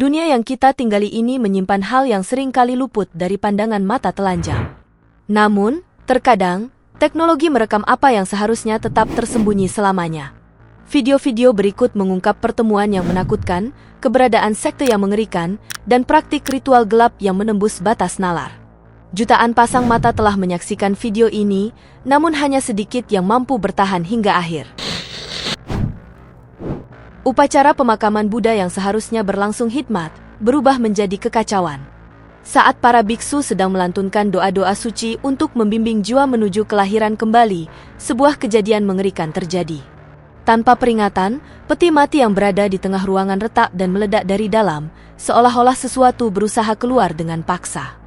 Dunia yang kita tinggali ini menyimpan hal yang sering kali luput dari pandangan mata telanjang. Namun, terkadang, teknologi merekam apa yang seharusnya tetap tersembunyi selamanya. Video-video berikut mengungkap pertemuan yang menakutkan, keberadaan sekte yang mengerikan, dan praktik ritual gelap yang menembus batas nalar. Jutaan pasang mata telah menyaksikan video ini, namun hanya sedikit yang mampu bertahan hingga akhir. Upacara pemakaman Buddha yang seharusnya berlangsung hikmat, berubah menjadi kekacauan. Saat para biksu sedang melantunkan doa-doa suci untuk membimbing jiwa menuju kelahiran kembali, sebuah kejadian mengerikan terjadi. Tanpa peringatan, peti mati yang berada di tengah ruangan retak dan meledak dari dalam, seolah-olah sesuatu berusaha keluar dengan paksa.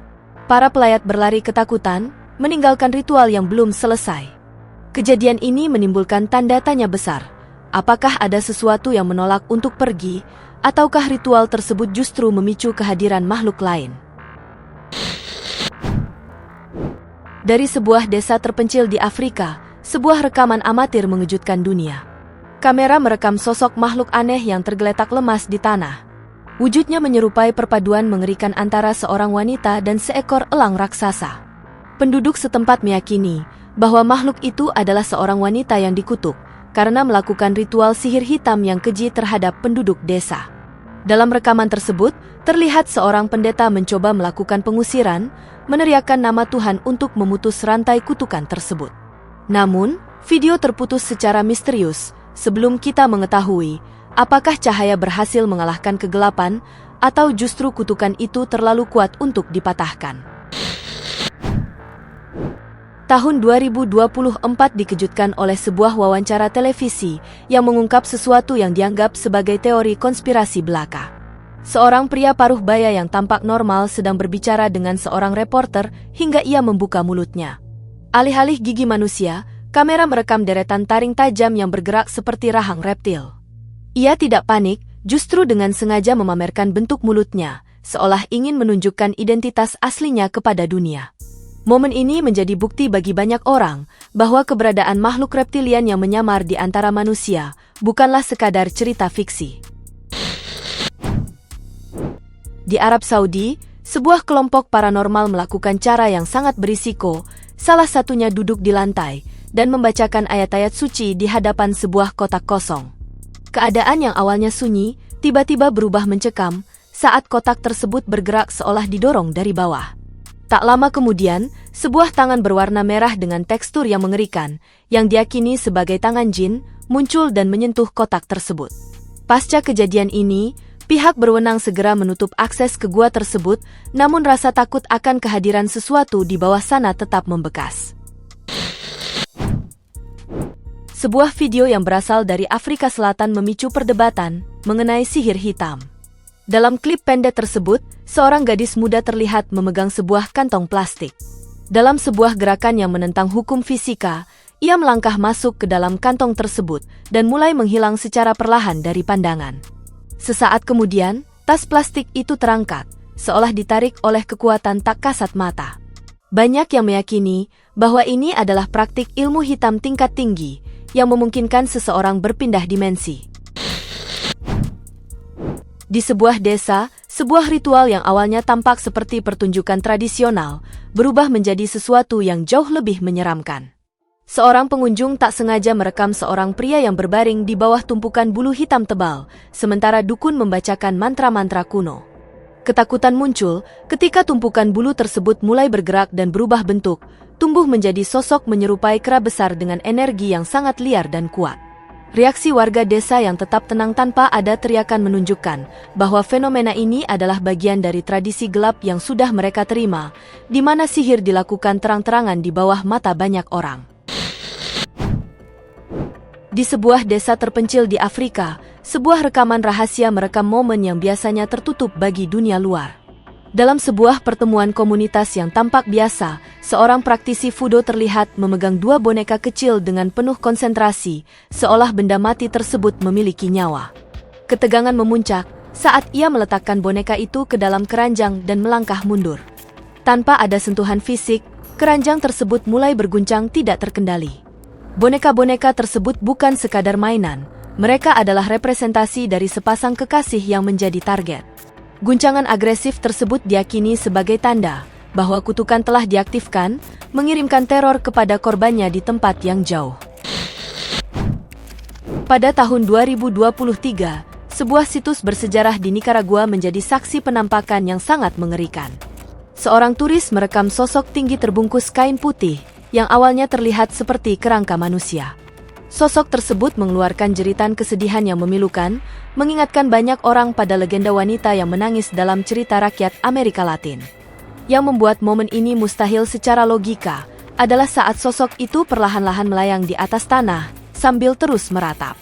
Para pelayat berlari ketakutan, meninggalkan ritual yang belum selesai. Kejadian ini menimbulkan tanda tanya besar. Apakah ada sesuatu yang menolak untuk pergi, ataukah ritual tersebut justru memicu kehadiran makhluk lain? Dari sebuah desa terpencil di Afrika, sebuah rekaman amatir mengejutkan dunia. Kamera merekam sosok makhluk aneh yang tergeletak lemas di tanah. Wujudnya menyerupai perpaduan mengerikan antara seorang wanita dan seekor elang raksasa. Penduduk setempat meyakini bahwa makhluk itu adalah seorang wanita yang dikutuk karena melakukan ritual sihir hitam yang keji terhadap penduduk desa. Dalam rekaman tersebut, terlihat seorang pendeta mencoba melakukan pengusiran, meneriakkan nama Tuhan untuk memutus rantai kutukan tersebut. Namun, video terputus secara misterius sebelum kita mengetahui apakah cahaya berhasil mengalahkan kegelapan atau justru kutukan itu terlalu kuat untuk dipatahkan. Tahun 2024 dikejutkan oleh sebuah wawancara televisi yang mengungkap sesuatu yang dianggap sebagai teori konspirasi belaka. Seorang pria paruh baya yang tampak normal sedang berbicara dengan seorang reporter hingga ia membuka mulutnya. Alih-alih gigi manusia, kamera merekam deretan taring tajam yang bergerak seperti rahang reptil. Ia tidak panik, justru dengan sengaja memamerkan bentuk mulutnya, seolah ingin menunjukkan identitas aslinya kepada dunia. Momen ini menjadi bukti bagi banyak orang bahwa keberadaan makhluk reptilian yang menyamar di antara manusia bukanlah sekadar cerita fiksi. Di Arab Saudi, sebuah kelompok paranormal melakukan cara yang sangat berisiko, salah satunya duduk di lantai dan membacakan ayat-ayat suci di hadapan sebuah kotak kosong. Keadaan yang awalnya sunyi, tiba-tiba berubah mencekam saat kotak tersebut bergerak seolah didorong dari bawah. Tak lama kemudian, sebuah tangan berwarna merah dengan tekstur yang mengerikan, yang diyakini sebagai tangan jin, muncul dan menyentuh kotak tersebut. Pasca kejadian ini, pihak berwenang segera menutup akses ke gua tersebut, namun rasa takut akan kehadiran sesuatu di bawah sana tetap membekas. Sebuah video yang berasal dari Afrika Selatan memicu perdebatan mengenai sihir hitam. Dalam klip pendek tersebut, seorang gadis muda terlihat memegang sebuah kantong plastik. Dalam sebuah gerakan yang menentang hukum fisika, ia melangkah masuk ke dalam kantong tersebut dan mulai menghilang secara perlahan dari pandangan. Sesaat kemudian, tas plastik itu terangkat, seolah ditarik oleh kekuatan tak kasat mata. Banyak yang meyakini bahwa ini adalah praktik ilmu hitam tingkat tinggi yang memungkinkan seseorang berpindah dimensi. Di sebuah desa, sebuah ritual yang awalnya tampak seperti pertunjukan tradisional berubah menjadi sesuatu yang jauh lebih menyeramkan. Seorang pengunjung tak sengaja merekam seorang pria yang berbaring di bawah tumpukan bulu hitam tebal, sementara dukun membacakan mantra-mantra kuno. Ketakutan muncul ketika tumpukan bulu tersebut mulai bergerak dan berubah bentuk, tumbuh menjadi sosok menyerupai kera besar dengan energi yang sangat liar dan kuat. Reaksi warga desa yang tetap tenang tanpa ada teriakan menunjukkan bahwa fenomena ini adalah bagian dari tradisi gelap yang sudah mereka terima, di mana sihir dilakukan terang-terangan di bawah mata banyak orang. Di sebuah desa terpencil di Afrika, sebuah rekaman rahasia merekam momen yang biasanya tertutup bagi dunia luar. Dalam sebuah pertemuan komunitas yang tampak biasa, seorang praktisi Fudo terlihat memegang dua boneka kecil dengan penuh konsentrasi, seolah benda mati tersebut memiliki nyawa. Ketegangan memuncak saat ia meletakkan boneka itu ke dalam keranjang dan melangkah mundur. Tanpa ada sentuhan fisik, keranjang tersebut mulai berguncang tidak terkendali. Boneka-boneka tersebut bukan sekadar mainan, mereka adalah representasi dari sepasang kekasih yang menjadi target. Guncangan agresif tersebut diyakini sebagai tanda bahwa kutukan telah diaktifkan, mengirimkan teror kepada korbannya di tempat yang jauh. Pada tahun 2023, sebuah situs bersejarah di Nicaragua menjadi saksi penampakan yang sangat mengerikan. Seorang turis merekam sosok tinggi terbungkus kain putih yang awalnya terlihat seperti kerangka manusia. Sosok tersebut mengeluarkan jeritan kesedihan yang memilukan, mengingatkan banyak orang pada legenda wanita yang menangis dalam cerita rakyat Amerika Latin. Yang membuat momen ini mustahil secara logika adalah saat sosok itu perlahan-lahan melayang di atas tanah sambil terus meratap.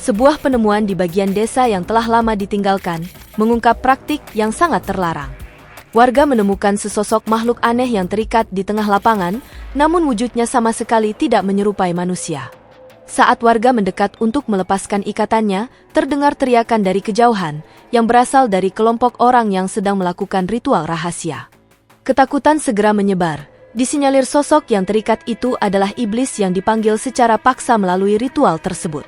Sebuah penemuan di bagian desa yang telah lama ditinggalkan mengungkap praktik yang sangat terlarang. Warga menemukan sesosok makhluk aneh yang terikat di tengah lapangan, namun wujudnya sama sekali tidak menyerupai manusia. Saat warga mendekat untuk melepaskan ikatannya, terdengar teriakan dari kejauhan yang berasal dari kelompok orang yang sedang melakukan ritual rahasia. Ketakutan segera menyebar. Disinyalir sosok yang terikat itu adalah iblis yang dipanggil secara paksa melalui ritual tersebut.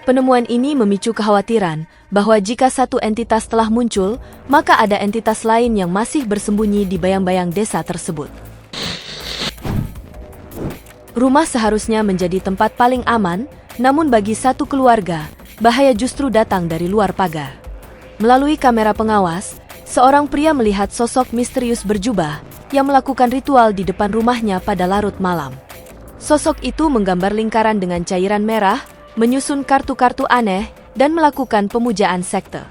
Penemuan ini memicu kekhawatiran bahwa jika satu entitas telah muncul, maka ada entitas lain yang masih bersembunyi di bayang-bayang desa tersebut. Rumah seharusnya menjadi tempat paling aman, namun bagi satu keluarga, bahaya justru datang dari luar pagar. Melalui kamera pengawas, seorang pria melihat sosok misterius berjubah yang melakukan ritual di depan rumahnya pada larut malam. Sosok itu menggambar lingkaran dengan cairan merah, menyusun kartu-kartu aneh, dan melakukan pemujaan sekte.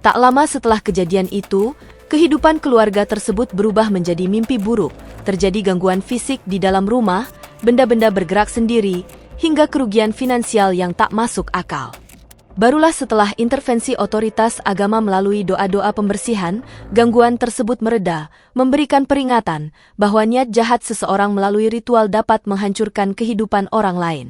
Tak lama setelah kejadian itu, kehidupan keluarga tersebut berubah menjadi mimpi buruk, terjadi gangguan fisik di dalam rumah, benda-benda bergerak sendiri, hingga kerugian finansial yang tak masuk akal. Barulah setelah intervensi otoritas agama melalui doa-doa pembersihan, gangguan tersebut mereda, memberikan peringatan bahwa niat jahat seseorang melalui ritual dapat menghancurkan kehidupan orang lain.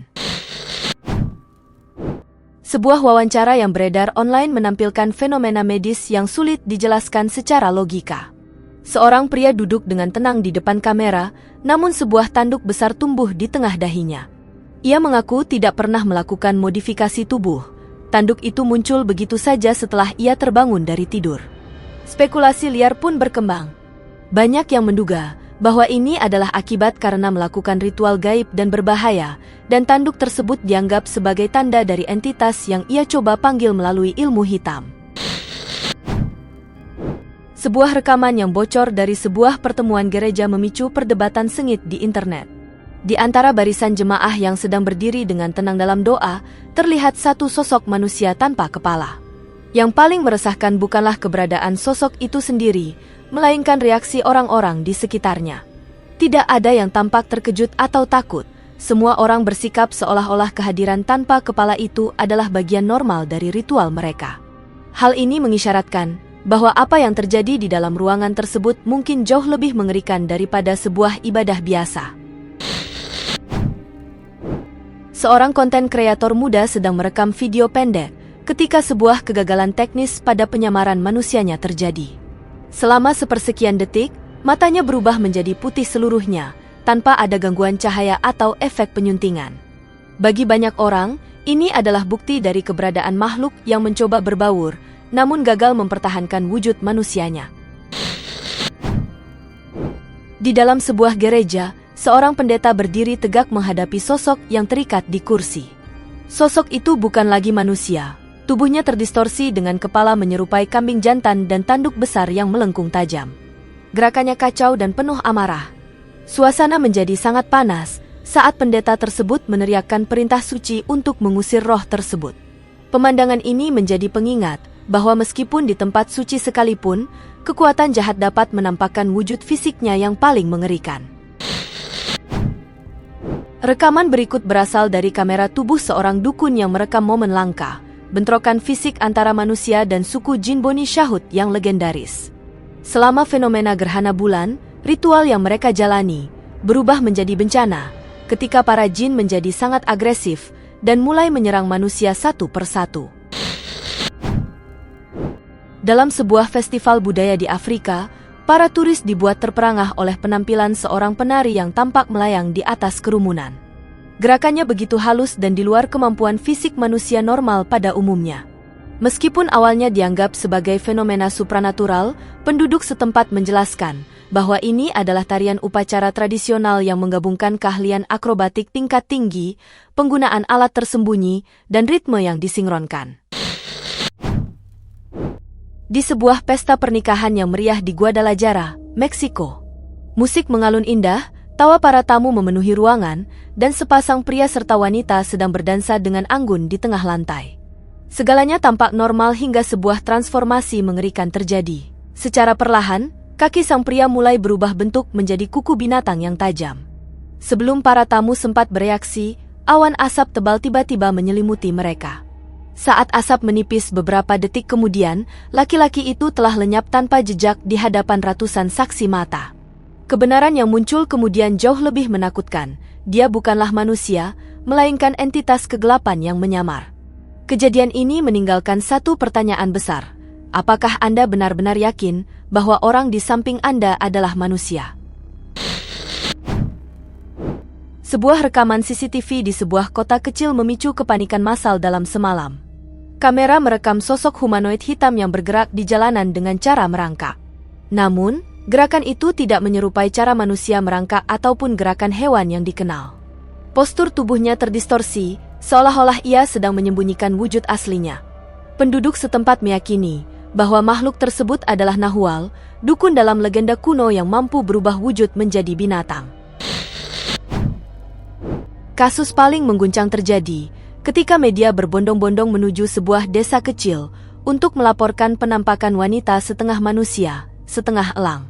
Sebuah wawancara yang beredar online menampilkan fenomena medis yang sulit dijelaskan secara logika. Seorang pria duduk dengan tenang di depan kamera, namun sebuah tanduk besar tumbuh di tengah dahinya. Ia mengaku tidak pernah melakukan modifikasi tubuh. Tanduk itu muncul begitu saja setelah ia terbangun dari tidur. Spekulasi liar pun berkembang. Banyak yang menduga bahwa ini adalah akibat karena melakukan ritual gaib dan berbahaya, dan tanduk tersebut dianggap sebagai tanda dari entitas yang ia coba panggil melalui ilmu hitam. Sebuah rekaman yang bocor dari sebuah pertemuan gereja memicu perdebatan sengit di internet. Di antara barisan jemaah yang sedang berdiri dengan tenang dalam doa, terlihat satu sosok manusia tanpa kepala. Yang paling meresahkan bukanlah keberadaan sosok itu sendiri, melainkan reaksi orang-orang di sekitarnya. Tidak ada yang tampak terkejut atau takut. Semua orang bersikap seolah-olah kehadiran tanpa kepala itu adalah bagian normal dari ritual mereka. Hal ini mengisyaratkan bahwa apa yang terjadi di dalam ruangan tersebut mungkin jauh lebih mengerikan daripada sebuah ibadah biasa. Seorang konten kreator muda sedang merekam video pendek ketika sebuah kegagalan teknis pada penyamaran manusianya terjadi. Selama sepersekian detik, matanya berubah menjadi putih seluruhnya, tanpa ada gangguan cahaya atau efek penyuntingan. Bagi banyak orang, ini adalah bukti dari keberadaan makhluk yang mencoba berbaur, namun gagal mempertahankan wujud manusianya. Di dalam sebuah gereja, seorang pendeta berdiri tegak menghadapi sosok yang terikat di kursi. Sosok itu bukan lagi manusia. Tubuhnya terdistorsi dengan kepala menyerupai kambing jantan dan tanduk besar yang melengkung tajam. Gerakannya kacau dan penuh amarah. Suasana menjadi sangat panas saat pendeta tersebut meneriakkan perintah suci untuk mengusir roh tersebut. Pemandangan ini menjadi pengingat bahwa meskipun di tempat suci sekalipun, kekuatan jahat dapat menampakkan wujud fisiknya yang paling mengerikan. Rekaman berikut berasal dari kamera tubuh seorang dukun yang merekam momen langka, bentrokan fisik antara manusia dan suku jin Boni Syahut yang legendaris. Selama fenomena gerhana bulan, ritual yang mereka jalani berubah menjadi bencana ketika para jin menjadi sangat agresif dan mulai menyerang manusia satu persatu. Dalam sebuah festival budaya di Afrika, para turis dibuat terperangah oleh penampilan seorang penari yang tampak melayang di atas kerumunan. Gerakannya begitu halus dan di luar kemampuan fisik manusia normal pada umumnya. Meskipun awalnya dianggap sebagai fenomena supranatural, penduduk setempat menjelaskan bahwa ini adalah tarian upacara tradisional yang menggabungkan keahlian akrobatik tingkat tinggi, penggunaan alat tersembunyi, dan ritme yang disinkronkan. Di sebuah pesta pernikahan yang meriah di Guadalajara, Meksiko, musik mengalun indah, tawa para tamu memenuhi ruangan, dan sepasang pria serta wanita sedang berdansa dengan anggun di tengah lantai. Segalanya tampak normal hingga sebuah transformasi mengerikan terjadi. Secara perlahan, kaki sang pria mulai berubah bentuk menjadi kuku binatang yang tajam. Sebelum para tamu sempat bereaksi, awan asap tebal tiba-tiba menyelimuti mereka. Saat asap menipis beberapa detik kemudian, laki-laki itu telah lenyap tanpa jejak di hadapan ratusan saksi mata. Kebenaran yang muncul kemudian jauh lebih menakutkan. Dia bukanlah manusia, melainkan entitas kegelapan yang menyamar. Kejadian ini meninggalkan satu pertanyaan besar. Apakah Anda benar-benar yakin bahwa orang di samping Anda adalah manusia? Sebuah rekaman CCTV di sebuah kota kecil memicu kepanikan massal dalam semalam. Kamera merekam sosok humanoid hitam yang bergerak di jalanan dengan cara merangkak. Namun, gerakan itu tidak menyerupai cara manusia merangkak ataupun gerakan hewan yang dikenal. Postur tubuhnya terdistorsi, seolah-olah ia sedang menyembunyikan wujud aslinya. Penduduk setempat meyakini bahwa makhluk tersebut adalah Nahual, dukun dalam legenda kuno yang mampu berubah wujud menjadi binatang. Kasus paling mengguncang terjadi ketika media berbondong-bondong menuju sebuah desa kecil untuk melaporkan penampakan wanita setengah manusia, setengah elang.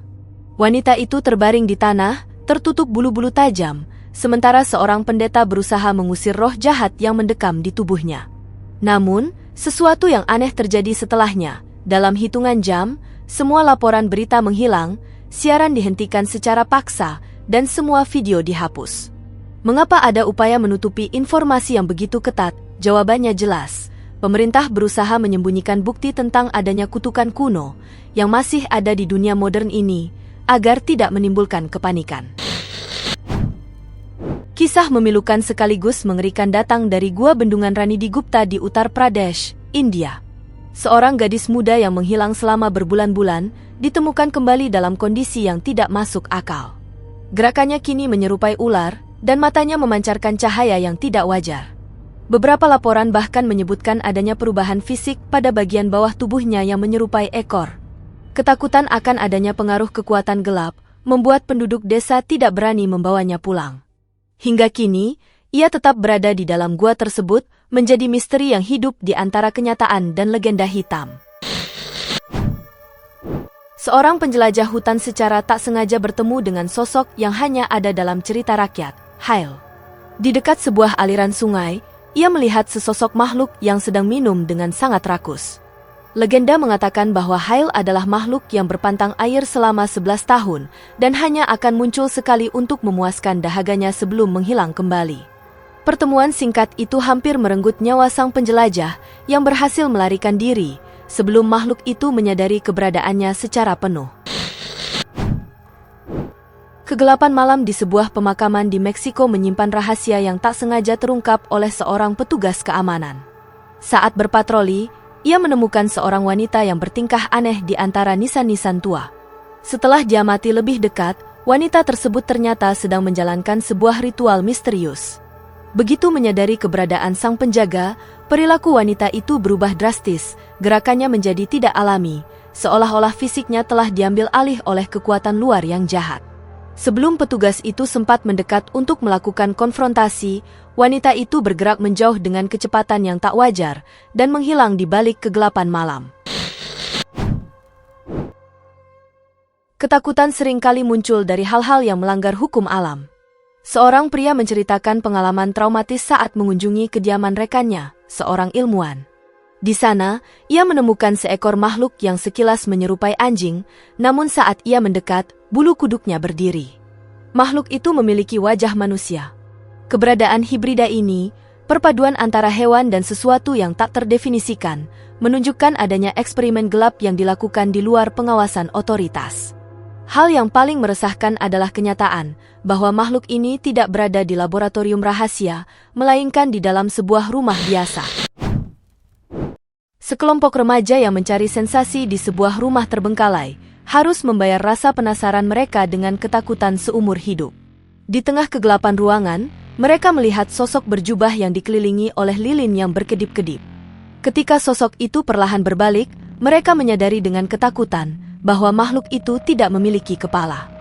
Wanita itu terbaring di tanah, tertutup bulu-bulu tajam, sementara seorang pendeta berusaha mengusir roh jahat yang mendekam di tubuhnya. Namun, sesuatu yang aneh terjadi setelahnya. Dalam hitungan jam, semua laporan berita menghilang, siaran dihentikan secara paksa, dan semua video dihapus. Mengapa ada upaya menutupi informasi yang begitu ketat? Jawabannya jelas. Pemerintah berusaha menyembunyikan bukti tentang adanya kutukan kuno yang masih ada di dunia modern ini, agar tidak menimbulkan kepanikan. Kisah memilukan sekaligus mengerikan datang dari Gua Bendungan Rani di Gupta di Uttar Pradesh, India. Seorang gadis muda yang menghilang selama berbulan-bulan ditemukan kembali dalam kondisi yang tidak masuk akal. Gerakannya kini menyerupai ular dan matanya memancarkan cahaya yang tidak wajar. Beberapa laporan bahkan menyebutkan adanya perubahan fisik pada bagian bawah tubuhnya yang menyerupai ekor. Ketakutan akan adanya pengaruh kekuatan gelap membuat penduduk desa tidak berani membawanya pulang. Hingga kini, ia tetap berada di dalam gua tersebut, menjadi misteri yang hidup di antara kenyataan dan legenda hitam. Seorang penjelajah hutan secara tak sengaja bertemu dengan sosok yang hanya ada dalam cerita rakyat, Hail. Di dekat sebuah aliran sungai, ia melihat sesosok makhluk yang sedang minum dengan sangat rakus. Legenda mengatakan bahwa Hail adalah makhluk yang berpantang air selama 11 tahun dan hanya akan muncul sekali untuk memuaskan dahaganya sebelum menghilang kembali. Pertemuan singkat itu hampir merenggut nyawa sang penjelajah yang berhasil melarikan diri sebelum makhluk itu menyadari keberadaannya secara penuh. Kegelapan malam di sebuah pemakaman di Meksiko menyimpan rahasia yang tak sengaja terungkap oleh seorang petugas keamanan. Saat berpatroli, ia menemukan seorang wanita yang bertingkah aneh di antara nisan-nisan tua. Setelah diamati lebih dekat, wanita tersebut ternyata sedang menjalankan sebuah ritual misterius. Begitu menyadari keberadaan sang penjaga, perilaku wanita itu berubah drastis, gerakannya menjadi tidak alami, seolah-olah fisiknya telah diambil alih oleh kekuatan luar yang jahat. Sebelum petugas itu sempat mendekat untuk melakukan konfrontasi, wanita itu bergerak menjauh dengan kecepatan yang tak wajar dan menghilang di balik kegelapan malam. Ketakutan seringkali muncul dari hal-hal yang melanggar hukum alam. Seorang pria menceritakan pengalaman traumatis saat mengunjungi kediaman rekannya, seorang ilmuwan. Di sana, ia menemukan seekor makhluk yang sekilas menyerupai anjing, namun saat ia mendekat, bulu kuduknya berdiri. Makhluk itu memiliki wajah manusia. Keberadaan hibrida ini, perpaduan antara hewan dan sesuatu yang tak terdefinisikan, menunjukkan adanya eksperimen gelap yang dilakukan di luar pengawasan otoritas. Hal yang paling meresahkan adalah kenyataan bahwa makhluk ini tidak berada di laboratorium rahasia, melainkan di dalam sebuah rumah biasa. Sekelompok remaja yang mencari sensasi di sebuah rumah terbengkalai harus membayar rasa penasaran mereka dengan ketakutan seumur hidup. Di tengah kegelapan ruangan, mereka melihat sosok berjubah yang dikelilingi oleh lilin yang berkedip-kedip. Ketika sosok itu perlahan berbalik, mereka menyadari dengan ketakutan bahwa makhluk itu tidak memiliki kepala.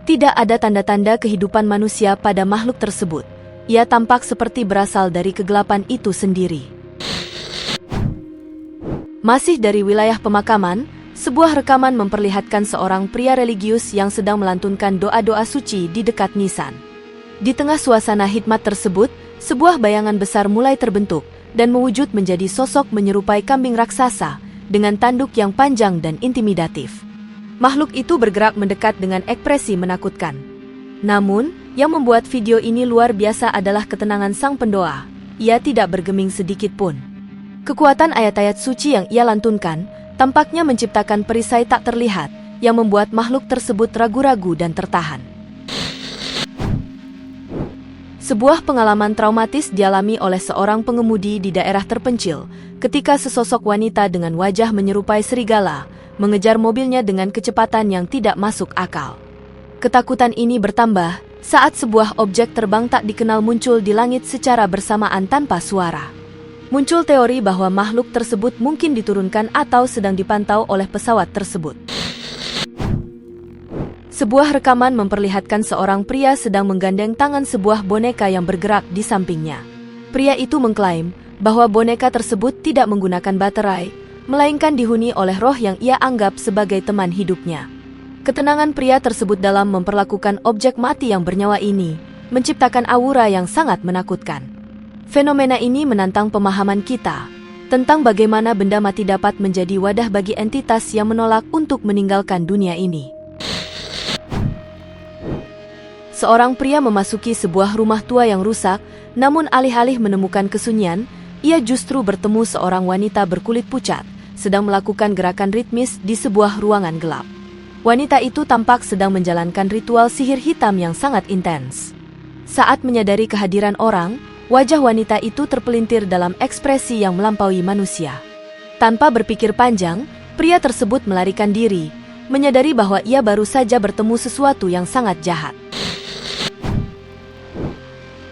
Tidak ada tanda-tanda kehidupan manusia pada makhluk tersebut. Ia tampak seperti berasal dari kegelapan itu sendiri. Masih dari wilayah pemakaman, sebuah rekaman memperlihatkan seorang pria religius yang sedang melantunkan doa-doa suci di dekat nisan. Di tengah suasana hikmat tersebut, sebuah bayangan besar mulai terbentuk dan mewujud menjadi sosok menyerupai kambing raksasa dengan tanduk yang panjang dan intimidatif. Makhluk itu bergerak mendekat dengan ekspresi menakutkan. Namun, yang membuat video ini luar biasa adalah ketenangan sang pendoa. Ia tidak bergeming sedikit pun. Kekuatan ayat-ayat suci yang ia lantunkan tampaknya menciptakan perisai tak terlihat yang membuat makhluk tersebut ragu-ragu dan tertahan. Sebuah pengalaman traumatis dialami oleh seorang pengemudi di daerah terpencil ketika sesosok wanita dengan wajah menyerupai serigala mengejar mobilnya dengan kecepatan yang tidak masuk akal. Ketakutan ini bertambah saat sebuah objek terbang tak dikenal muncul di langit secara bersamaan tanpa suara. Muncul teori bahwa makhluk tersebut mungkin diturunkan atau sedang dipantau oleh pesawat tersebut. Sebuah rekaman memperlihatkan seorang pria sedang menggandeng tangan sebuah boneka yang bergerak di sampingnya. Pria itu mengklaim bahwa boneka tersebut tidak menggunakan baterai, melainkan dihuni oleh roh yang ia anggap sebagai teman hidupnya. Ketenangan pria tersebut dalam memperlakukan objek mati yang bernyawa ini menciptakan aura yang sangat menakutkan. Fenomena ini menantang pemahaman kita tentang bagaimana benda mati dapat menjadi wadah bagi entitas yang menolak untuk meninggalkan dunia ini. Seorang pria memasuki sebuah rumah tua yang rusak, namun alih-alih menemukan kesunyian, ia justru bertemu seorang wanita berkulit pucat, sedang melakukan gerakan ritmis di sebuah ruangan gelap. Wanita itu tampak sedang menjalankan ritual sihir hitam yang sangat intens. Saat menyadari kehadiran orang, wajah wanita itu terpelintir dalam ekspresi yang melampaui manusia. Tanpa berpikir panjang, pria tersebut melarikan diri, menyadari bahwa ia baru saja bertemu sesuatu yang sangat jahat.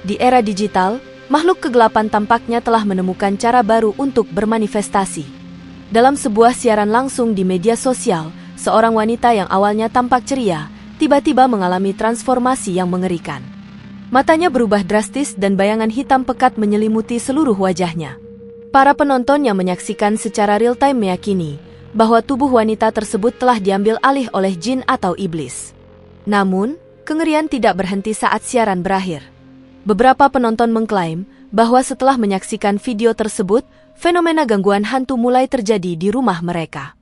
Di era digital, makhluk kegelapan tampaknya telah menemukan cara baru untuk bermanifestasi. Dalam sebuah siaran langsung di media sosial, seorang wanita yang awalnya tampak ceria, tiba-tiba mengalami transformasi yang mengerikan. Matanya berubah drastis dan bayangan hitam pekat menyelimuti seluruh wajahnya. Para penonton yang menyaksikan secara real-time meyakini bahwa tubuh wanita tersebut telah diambil alih oleh jin atau iblis. Namun, kengerian tidak berhenti saat siaran berakhir. Beberapa penonton mengklaim bahwa setelah menyaksikan video tersebut, fenomena gangguan hantu mulai terjadi di rumah mereka.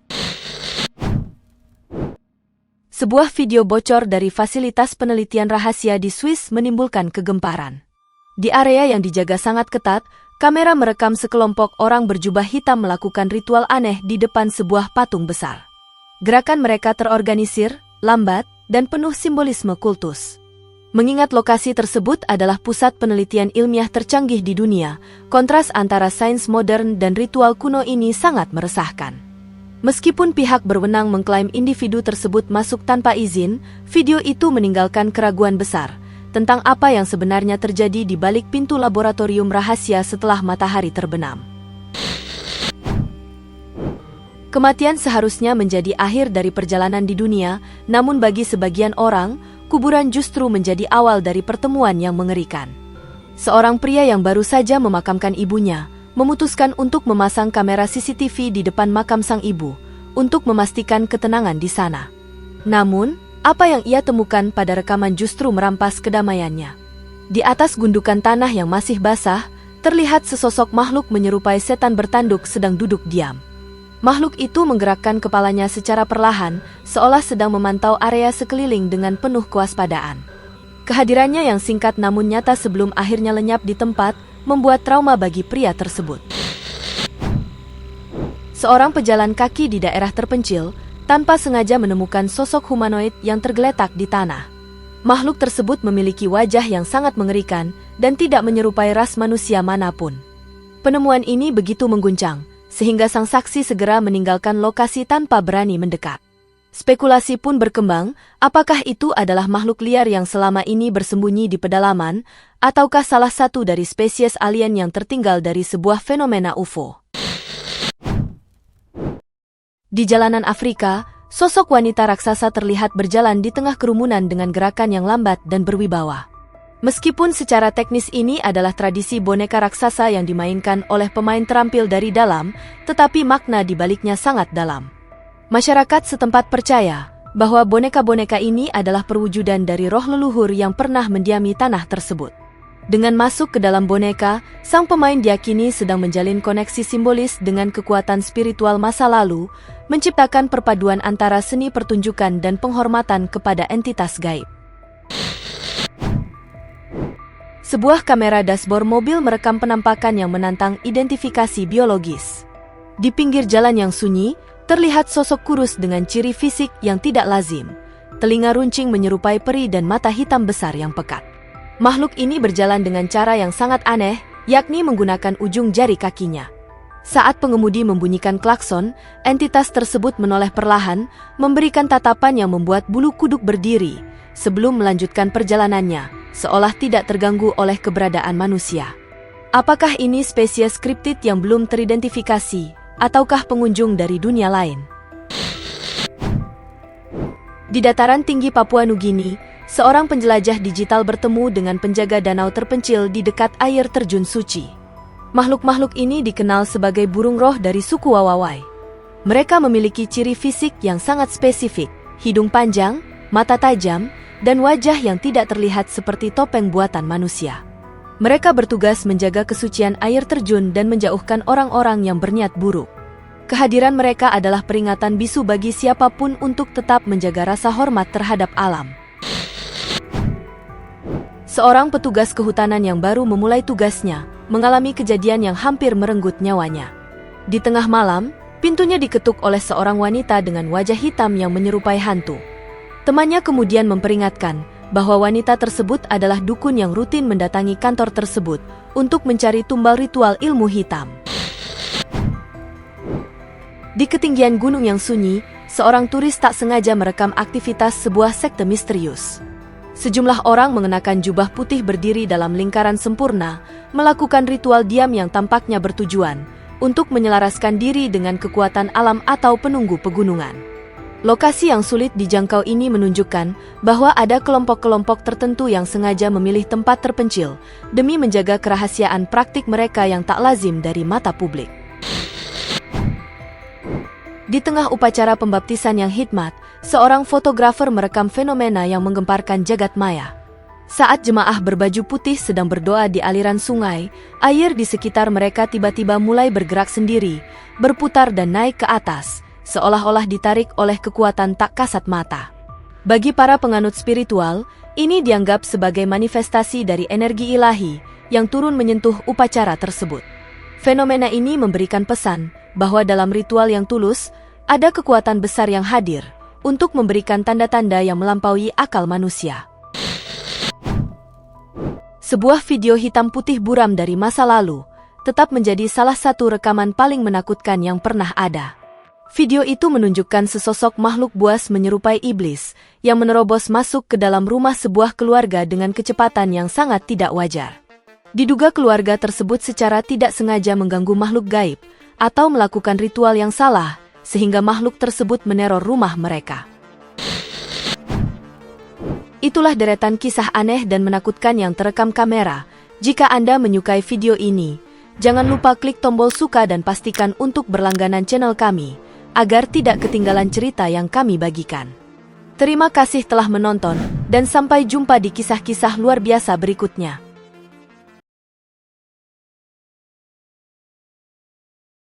Sebuah video bocor dari fasilitas penelitian rahasia di Swiss menimbulkan kegemparan. Di area yang dijaga sangat ketat, kamera merekam sekelompok orang berjubah hitam melakukan ritual aneh di depan sebuah patung besar. Gerakan mereka terorganisir, lambat, dan penuh simbolisme kultus. Mengingat lokasi tersebut adalah pusat penelitian ilmiah tercanggih di dunia, kontras antara sains modern dan ritual kuno ini sangat meresahkan. Meskipun pihak berwenang mengklaim individu tersebut masuk tanpa izin, video itu meninggalkan keraguan besar tentang apa yang sebenarnya terjadi di balik pintu laboratorium rahasia setelah matahari terbenam. Kematian seharusnya menjadi akhir dari perjalanan di dunia, namun bagi sebagian orang, kuburan justru menjadi awal dari pertemuan yang mengerikan. Seorang pria yang baru saja memakamkan ibunya memutuskan untuk memasang kamera CCTV di depan makam sang ibu untuk memastikan ketenangan di sana. Namun, apa yang ia temukan pada rekaman justru merampas kedamaiannya. Di atas gundukan tanah yang masih basah, terlihat sesosok makhluk menyerupai setan bertanduk sedang duduk diam. Makhluk itu menggerakkan kepalanya secara perlahan, seolah sedang memantau area sekeliling dengan penuh kewaspadaan. Kehadirannya yang singkat namun nyata sebelum akhirnya lenyap di tempat, membuat trauma bagi pria tersebut. Seorang pejalan kaki di daerah terpencil, tanpa sengaja menemukan sosok humanoid yang tergeletak di tanah. Makhluk tersebut memiliki wajah yang sangat mengerikan dan tidak menyerupai ras manusia manapun. Penemuan ini begitu mengguncang, sehingga sang saksi segera meninggalkan lokasi tanpa berani mendekat. Spekulasi pun berkembang, apakah itu adalah makhluk liar yang selama ini bersembunyi di pedalaman, ataukah salah satu dari spesies alien yang tertinggal dari sebuah fenomena UFO. Di jalanan Afrika, sosok wanita raksasa terlihat berjalan di tengah kerumunan dengan gerakan yang lambat dan berwibawa. Meskipun secara teknis ini adalah tradisi boneka raksasa yang dimainkan oleh pemain terampil dari dalam, tetapi makna di baliknya sangat dalam. Masyarakat setempat percaya bahwa boneka-boneka ini adalah perwujudan dari roh leluhur yang pernah mendiami tanah tersebut. Dengan masuk ke dalam boneka, sang pemain diyakini sedang menjalin koneksi simbolis dengan kekuatan spiritual masa lalu, menciptakan perpaduan antara seni pertunjukan dan penghormatan kepada entitas gaib. Sebuah kamera dashboard mobil merekam penampakan yang menantang identifikasi biologis. Di pinggir jalan yang sunyi, terlihat sosok kurus dengan ciri fisik yang tidak lazim. Telinga runcing menyerupai peri dan mata hitam besar yang pekat. Makhluk ini berjalan dengan cara yang sangat aneh, yakni menggunakan ujung jari kakinya. Saat pengemudi membunyikan klakson, entitas tersebut menoleh perlahan, memberikan tatapan yang membuat bulu kuduk berdiri, sebelum melanjutkan perjalanannya, seolah tidak terganggu oleh keberadaan manusia. Apakah ini spesies kriptid yang belum teridentifikasi, ataukah pengunjung dari dunia lain? Di dataran tinggi Papua Nugini, seorang penjelajah digital bertemu dengan penjaga danau terpencil di dekat air terjun suci. Makhluk-makhluk ini dikenal sebagai burung roh dari suku Wawawai. Mereka memiliki ciri fisik yang sangat spesifik, hidung panjang, mata tajam, dan wajah yang tidak terlihat seperti topeng buatan manusia. Mereka bertugas menjaga kesucian air terjun dan menjauhkan orang-orang yang berniat buruk. Kehadiran mereka adalah peringatan bisu bagi siapapun untuk tetap menjaga rasa hormat terhadap alam. Seorang petugas kehutanan yang baru memulai tugasnya, mengalami kejadian yang hampir merenggut nyawanya. Di tengah malam, pintunya diketuk oleh seorang wanita dengan wajah hitam yang menyerupai hantu. Temannya kemudian memperingatkan bahwa wanita tersebut adalah dukun yang rutin mendatangi kantor tersebut untuk mencari tumbal ritual ilmu hitam. Di ketinggian gunung yang sunyi, seorang turis tak sengaja merekam aktivitas sebuah sekte misterius. Sejumlah orang mengenakan jubah putih berdiri dalam lingkaran sempurna, melakukan ritual diam yang tampaknya bertujuan untuk menyelaraskan diri dengan kekuatan alam atau penunggu pegunungan. Lokasi yang sulit dijangkau ini menunjukkan bahwa ada kelompok-kelompok tertentu yang sengaja memilih tempat terpencil demi menjaga kerahasiaan praktik mereka yang tak lazim dari mata publik. Di tengah upacara pembaptisan yang hikmat, seorang fotografer merekam fenomena yang menggemparkan jagat maya. Saat jemaah berbaju putih sedang berdoa di aliran sungai, air di sekitar mereka tiba-tiba mulai bergerak sendiri, berputar dan naik ke atas, seolah-olah ditarik oleh kekuatan tak kasat mata. Bagi para penganut spiritual, ini dianggap sebagai manifestasi dari energi ilahi yang turun menyentuh upacara tersebut. Fenomena ini memberikan pesan bahwa dalam ritual yang tulus, ada kekuatan besar yang hadir untuk memberikan tanda-tanda yang melampaui akal manusia. Sebuah video hitam putih buram dari masa lalu tetap menjadi salah satu rekaman paling menakutkan yang pernah ada. Video itu menunjukkan sesosok makhluk buas menyerupai iblis yang menerobos masuk ke dalam rumah sebuah keluarga dengan kecepatan yang sangat tidak wajar. Diduga keluarga tersebut secara tidak sengaja mengganggu makhluk gaib atau melakukan ritual yang salah sehingga makhluk tersebut meneror rumah mereka. Itulah deretan kisah aneh dan menakutkan yang terekam kamera. Jika Anda menyukai video ini, jangan lupa klik tombol suka dan pastikan untuk berlangganan channel kami agar tidak ketinggalan cerita yang kami bagikan. Terima kasih telah menonton dan sampai jumpa di kisah-kisah luar biasa berikutnya.